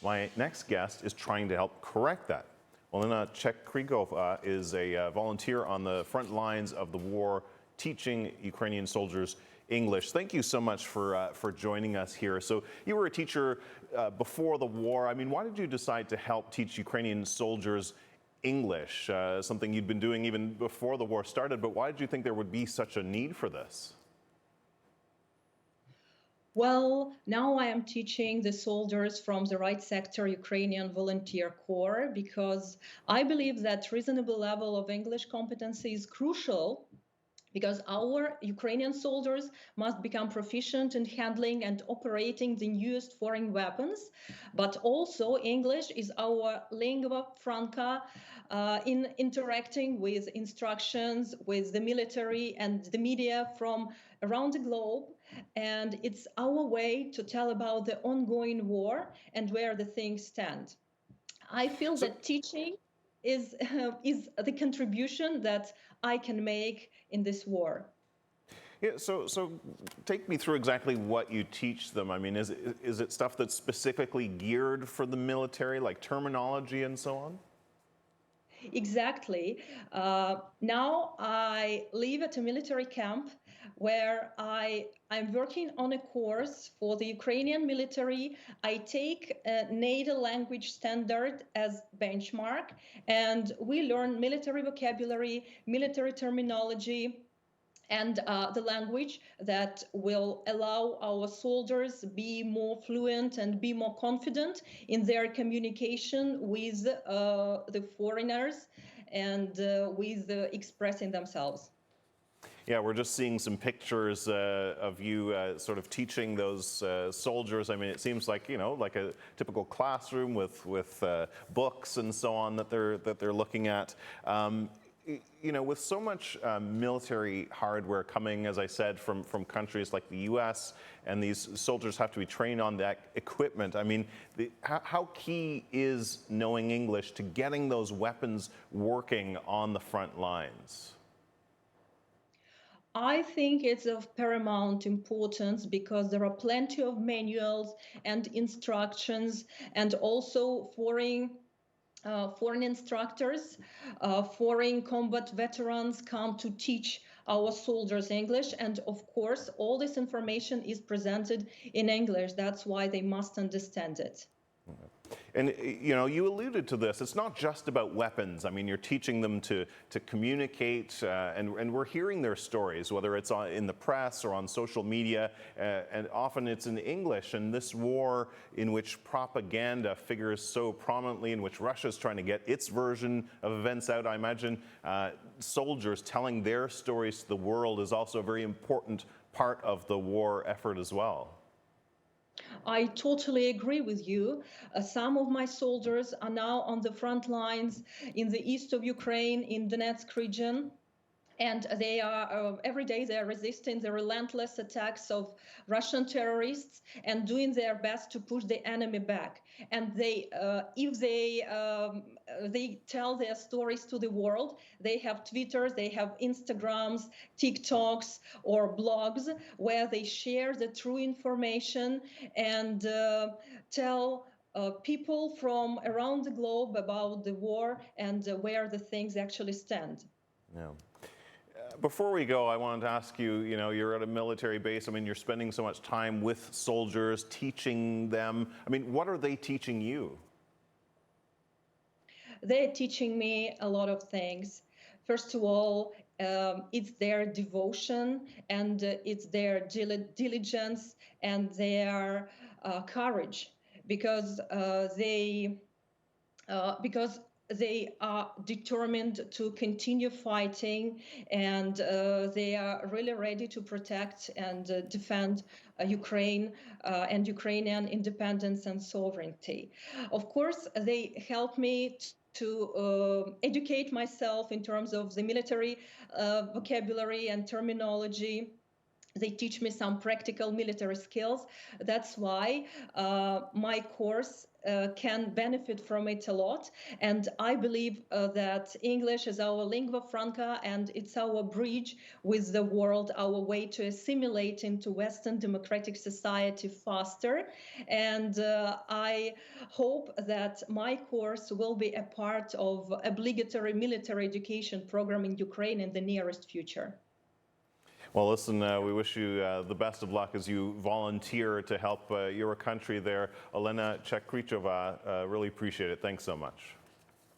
My next guest is trying to help correct that. Olena Chekryzhova is a volunteer on the front lines of the war, teaching Ukrainian soldiers English. Thank you so much for joining us here. So you were a teacher before the war. I mean, why did you decide to help teach Ukrainian soldiers English, something you'd been doing even before the war started, but why did you think there would be such a need for this? Well, now I am teaching the soldiers from the right sector Ukrainian Volunteer Corps because I believe that reasonable level of English competency is crucial because our Ukrainian soldiers must become proficient in handling and operating the newest foreign weapons, but also English is our lingua franca in interacting with instructions, with the military and the media from around the globe. And it's our way to tell about the ongoing war and where the things stand. I feel So, that teaching is the contribution that I can make in this war. yeah, so take me through exactly what you teach them. I mean, is it stuff that's specifically geared for the military, like terminology and so on? Exactly. Now I live at a military camp where I'm working on a course for the Ukrainian military. I take a native language standard as benchmark, and we learn military vocabulary, military terminology, and the language that will allow our soldiers be more fluent and be more confident in their communication with the foreigners and with expressing themselves. Yeah, we're just seeing some pictures of you sort of teaching those soldiers. I mean, it seems like, you know, like a typical classroom with books and so on that they're looking at. You know, with so much military hardware coming, as I said, from countries like the U.S., and these soldiers have to be trained on that equipment. I mean, how key is knowing English to getting those weapons working on the front lines? I think it's of paramount importance because there are plenty of manuals and instructions and also foreign instructors, foreign combat veterans come to teach our soldiers English. And of course, all this information is presented in English. That's why they must understand it. And you know, you alluded to this. It's not just about weapons. I mean, you're teaching them to communicate, and we're hearing their stories, whether it's in the press or on social media, and often it's in English. And this war, in which propaganda figures so prominently, in which Russia's trying to get its version of events out, I imagine soldiers telling their stories to the world is also a very important part of the war effort as well. I totally agree with you. Some of my soldiers are now on the front lines in the east of Ukraine, in Donetsk region. And they are every day they are resisting the relentless attacks of Russian terrorists and doing their best to push the enemy back. And if they tell their stories to the world, they have Twitters, they have Instagrams, TikToks, or blogs where they share the true information and tell people from around the globe about the war and where the things actually stand. Yeah. Before we go, I wanted to ask you, you know, you're at a military base. I mean, you're spending so much time with soldiers, teaching them. I mean, what are they teaching you? They're teaching me a lot of things. First of all, it's their devotion and it's their diligence and their courage because because they are determined to continue fighting and they are really ready to protect and defend Ukraine and Ukrainian independence and sovereignty. Of course, they help me to educate myself in terms of the military vocabulary and terminology. They teach me some practical military skills. That's why my course can benefit from it a lot. And I believe that English is our lingua franca, and it's our bridge with the world, our way to assimilate into Western democratic society faster. And I hope that my course will be a part of obligatory military education program in Ukraine in the nearest future. Well, listen, we wish you the best of luck as you volunteer to help your country there. Olena Chekryzhova, really appreciate it. Thanks so much.